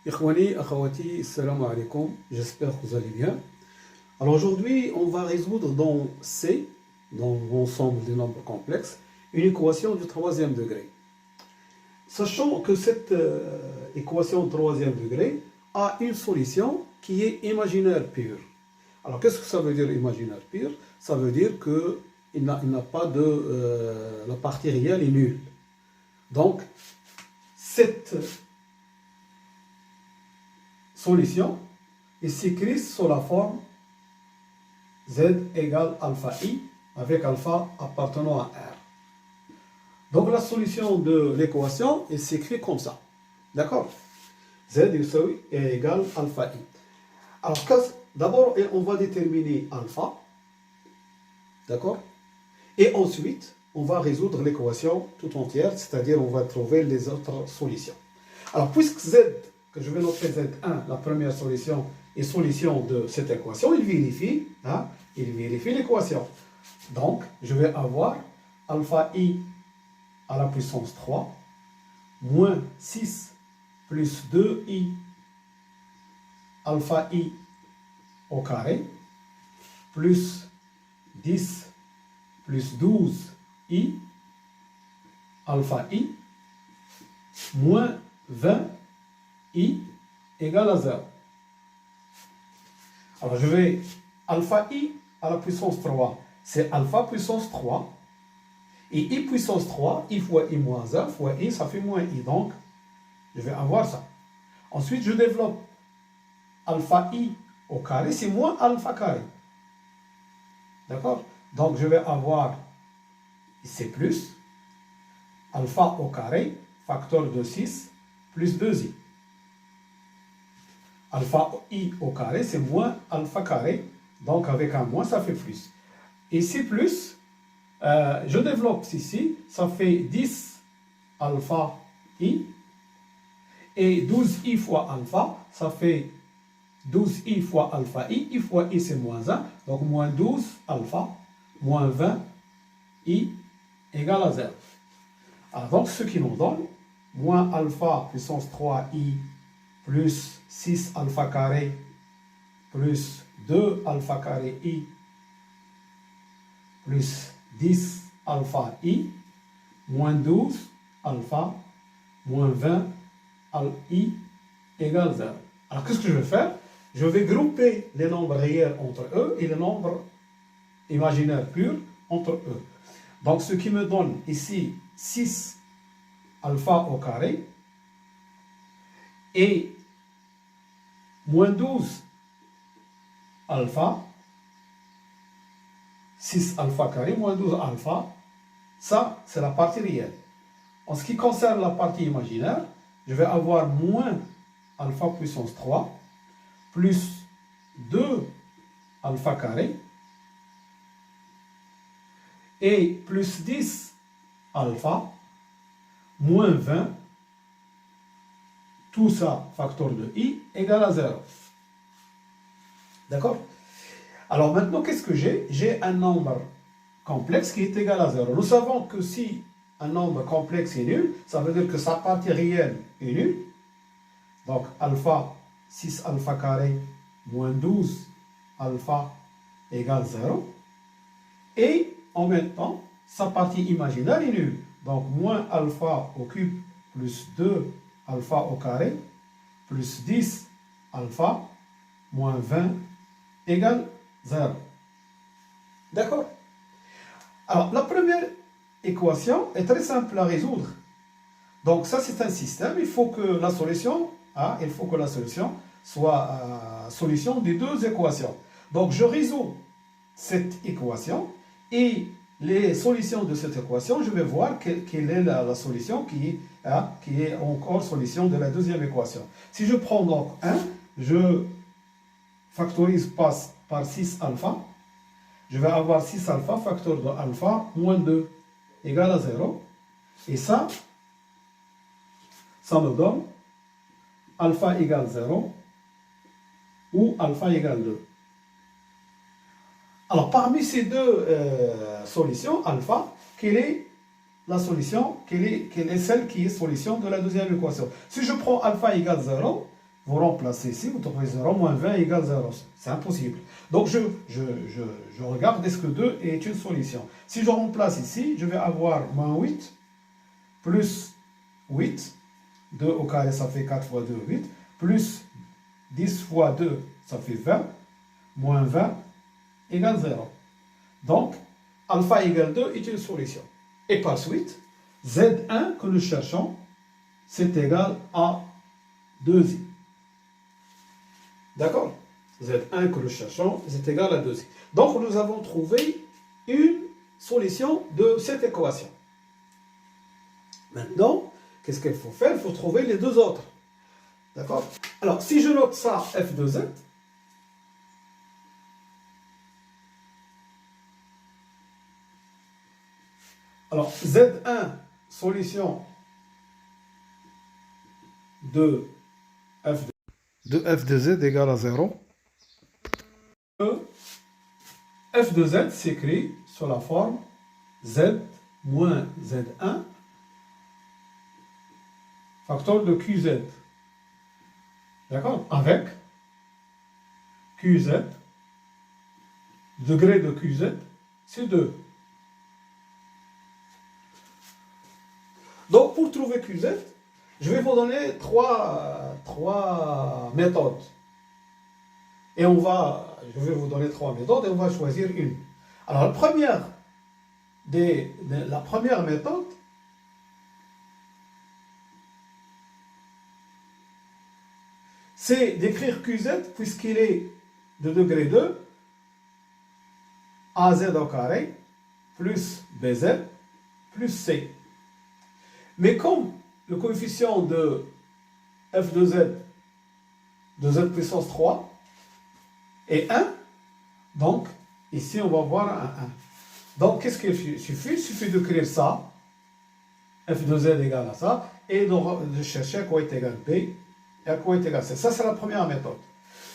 Ikhwani, akhawati, salam alaikum, j'espère que vous allez bien. Alors aujourd'hui, on va résoudre dans C, dans l'ensemble des nombres complexes, une équation du troisième degré. Sachant que cette équation de troisième degré a une solution qui est imaginaire pure. Alors qu'est-ce que ça veut dire imaginaire pure? Ça veut dire qu'il n'a pas de... la partie réelle est nulle. Donc, cette solution est s'écrit sous la forme z égale alpha i avec alpha appartenant à R. Donc la solution de l'équation est s'écrit comme ça. D'accord? Z est égal alpha i. Alors d'abord on va déterminer alpha. D'accord? Et ensuite on va résoudre l'équation tout entière, c'est-à-dire on va trouver les autres solutions. Alors puisque Z, que je vais noter Z1, la première solution, est solution de cette équation, il vérifie l'équation. Donc, je vais avoir alpha i à la puissance 3, moins 6 plus 2i alpha i au carré, plus 10 plus 12i alpha i, moins 20i égale à 0. Alors je vais alpha i à la puissance 3, c'est alpha puissance 3. Et i puissance 3, i fois i moins 1 fois i, ça fait moins i. Donc, je vais avoir ça. Ensuite, je développe alpha i au carré, c'est moins alpha carré. D'accord? Donc, je vais avoir, c'est plus, alpha au carré, facteur de 6, plus 2i. Alpha i au carré, c'est moins alpha carré. Donc, avec un moins, ça fait plus. Ici, plus, je développe ici, ça fait 10 alpha i. Et 12i fois alpha, ça fait 12i fois alpha i fois i, c'est moins 1. Donc, moins 12 alpha, moins 20 i égale à 0. Alors, donc, ce qui nous donne, moins alpha puissance 3i plus 6 alpha carré plus 2 alpha carré i plus 10 alpha i moins 12 alpha moins 20 i égale 0. Alors qu'est-ce que je vais faire? Je vais grouper les nombres réels entre eux et les nombres imaginaires purs entre eux. Donc ce qui me donne ici 6 alpha au carré et moins 12 alpha, 6 alpha carré, moins 12 alpha, ça c'est la partie réelle. En ce qui concerne la partie imaginaire, je vais avoir moins alpha puissance 3, plus 2 alpha carré, et plus 10 alpha, moins 20, tout ça, facteur de i, égale à 0. D'accord? Alors maintenant, qu'est-ce que j'ai? J'ai un nombre complexe qui est égal à 0. Nous savons que si un nombre complexe est nul, ça veut dire que sa partie réelle est nulle. Donc alpha, 6 alpha carré, moins 12 alpha égale 0. Et en même temps, sa partie imaginaire est nulle. Donc moins alpha au cube plus 2 alpha au carré, plus 10 alpha, moins 20 égale 0. D'accord? Alors, la première équation est très simple à résoudre. Donc ça, c'est un système. Il faut que la solution soit solution des deux équations. Donc, je résous cette équation et les solutions de cette équation, je vais voir quelle est la solution qui est encore solution de la deuxième équation. Si je prends donc 1, je factorise par 6 alpha, je vais avoir 6 alpha, facteur de alpha, moins 2, égale à 0. Et ça me donne alpha égale 0 ou alpha égale 2. Alors, parmi ces deux solutions, alpha, quelle est la solution, quelle est celle qui est solution de la deuxième équation? Si je prends alpha égale 0, vous remplacez ici, vous trouvez 0, moins 20 égale 0. C'est impossible. Donc je regarde est-ce que 2 est une solution. Si je remplace ici, je vais avoir moins 8 plus 8. 2 au carré, ça fait 4 fois 2, 8. Plus 10 fois 2, ça fait 20. Moins 20 égale 0. Donc, alpha égale 2 est une solution. Et par suite, Z1 que nous cherchons, c'est égal à 2i. D'accord? Z1 que nous cherchons, c'est égal à 2i. Donc, nous avons trouvé une solution de cette équation. Maintenant, qu'est-ce qu'il faut faire? Il faut trouver les deux autres. D'accord? Alors, si je note ça, f de z, alors Z1, solution de f de z égale à 0. F de z s'écrit sur la forme z moins z1 facteur de qz. D'accord? Avec qz, degré de qz, c'est 2. Donc, pour trouver qz, je vais vous donner trois méthodes. Et je vais vous donner 3 méthodes et on va choisir une. Alors, la première méthode, c'est d'écrire qz, puisqu'il est de degré 2, az au carré, plus bz, plus c. Mais comme le coefficient de f de z puissance 3, est 1, donc ici on va voir un 1. Donc qu'est-ce qu'il suffit? Il suffit d'écrire ça, f de z égale à ça, et de chercher à quoi est égal b et à quoi est égal c. Ça, c'est la première méthode.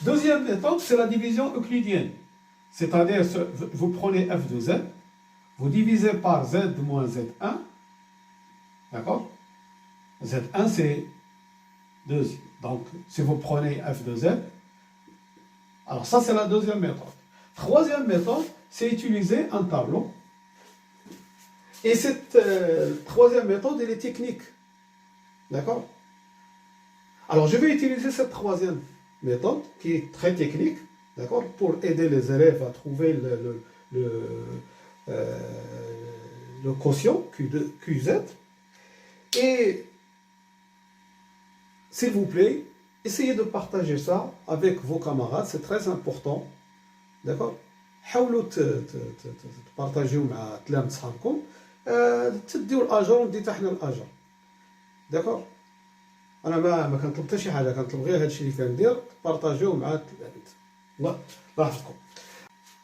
Deuxième méthode, c'est la division euclidienne. C'est-à-dire, vous prenez f de z, vous divisez par z moins z1, d'accord? Z1, c'est 2. Donc, si vous prenez f de z, alors ça, c'est la deuxième méthode. Troisième méthode, c'est utiliser un tableau. Et cette troisième méthode, elle est technique. D'accord? Alors, je vais utiliser cette troisième méthode, qui est très technique, d'accord, pour aider les élèves à trouver le quotient QZ. Et, s'il vous plaît, essayez de partager ça avec vos camarades, c'est très important. D'accord? حاولوا تبارطاجيو مع تلامذ صحابكم تديو الاجر وندي حتى حنا الاجر. داكور؟ انا ما كنطلب حتى شي حاجه، كنطلب غير هادشي اللي كندير تبارطاجيوه مع التلاميذ. الله يحفظكم.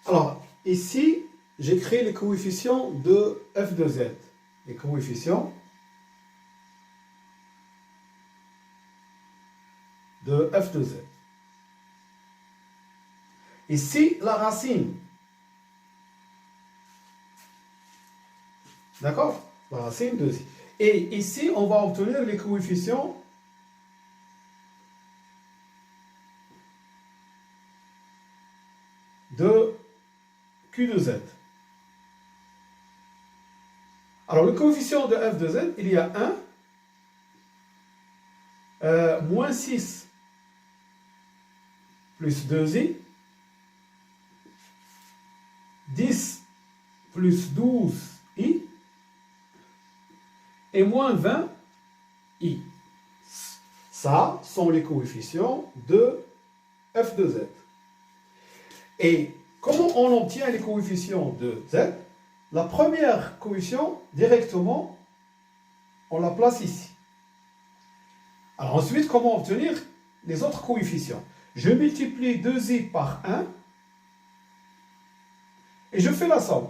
Alors, ici, j'écris les coefficients de f de z. Les coefficients de f de z. Ici, la racine. D'accord? La racine de z. Et ici, on va obtenir les coefficients de Q de z. Alors, le coefficient de f de z, il y a 1, moins 6 plus 2i, 10 plus 12i, et moins 20i. Ça sont les coefficients de f de z. Et comment on obtient les coefficients de z? La première coefficient, directement, on la place ici. Alors ensuite, comment obtenir les autres coefficients? Je multiplie 2i par 1 et je fais la somme.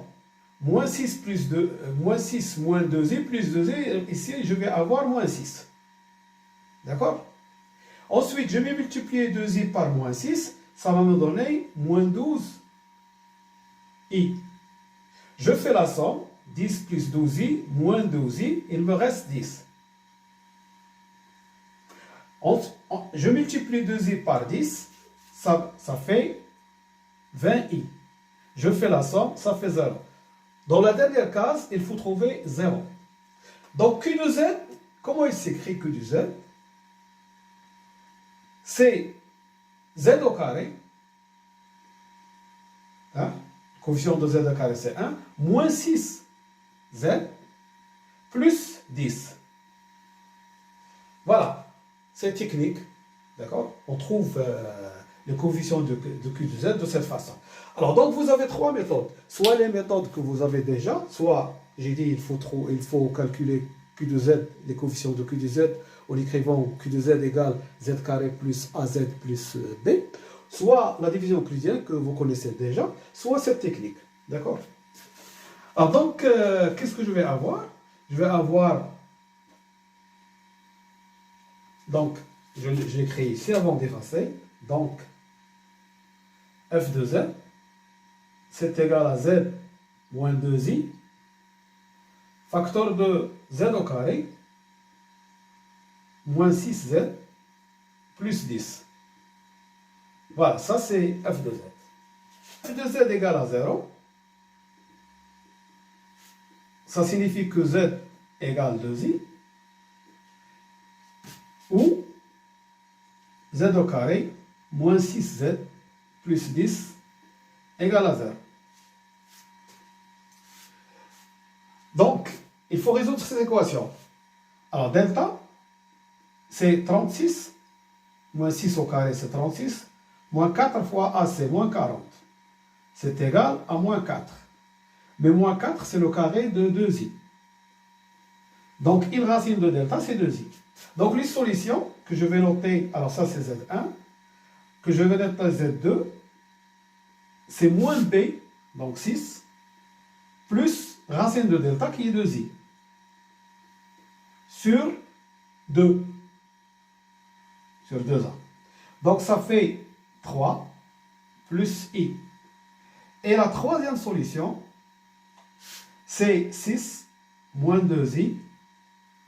Moins 6 plus 2, moins 6 moins 2i plus 2i, ici je vais avoir moins 6. D'accord? Ensuite, je vais multiplier 2i par moins 6, ça va me donner moins 12i. Je fais la somme, 10 plus 12i, moins 12i, il me reste 10. Je multiplie 2i par 10, ça fait 20i. Je fais la somme, ça fait 0. Dans la dernière case, il faut trouver 0. Donc Q de Z, comment il s'écrit Q de Z? C'est Z au carré, hein? Le coefficient de Z au carré c'est 1, moins 6Z, plus 10. Voilà, c'est technique, d'accord? On trouve le coefficient de Q de Z de cette façon. Alors, donc, vous avez trois méthodes. Soit les méthodes que vous avez déjà, soit, j'ai dit, il faut calculer Q de Z, les coefficients de Q de Z, en écrivant Q de Z égale Z carré plus AZ plus B, soit la division euclidienne que vous connaissez déjà, soit cette technique, d'accord? Alors, donc, qu'est-ce que je vais avoir? Je vais avoir, donc, je l'écris ici avant d'effacer, donc, f de Z, c'est égal à Z moins 2i, facteur de Z au carré, moins 6Z, plus 10. Voilà, ça c'est f de Z. F de Z égale à 0, ça signifie que Z égale 2i, ou Z au carré, moins 6Z, plus 10, égale à 0. Donc, il faut résoudre cette équation. Alors, delta, c'est 36, moins 6 au carré, c'est 36, moins 4 fois A, c'est moins 40. C'est égal à moins 4. Mais moins 4, c'est le carré de 2i. Donc, une racine de delta, c'est 2i. Donc, les solutions que je vais noter, alors ça, c'est Z1, que je vais noter Z2, c'est moins B, donc 6, plus racine de delta qui est 2i, sur 2, sur 2a. Donc ça fait 3 plus i. Et la troisième solution, c'est 6 moins 2i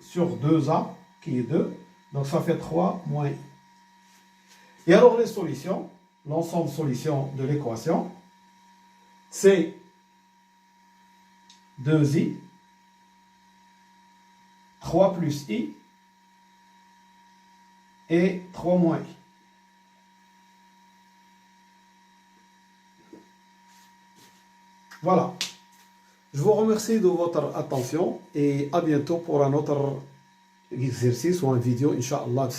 sur 2a qui est 2. Donc ça fait 3 moins i. Et alors les solutions, l'ensemble solution de l'équation, c'est 2i, 3 plus i, et 3 moins i. Voilà. Je vous remercie de votre attention et à bientôt pour un autre exercice ou une vidéo, Inch'Allah.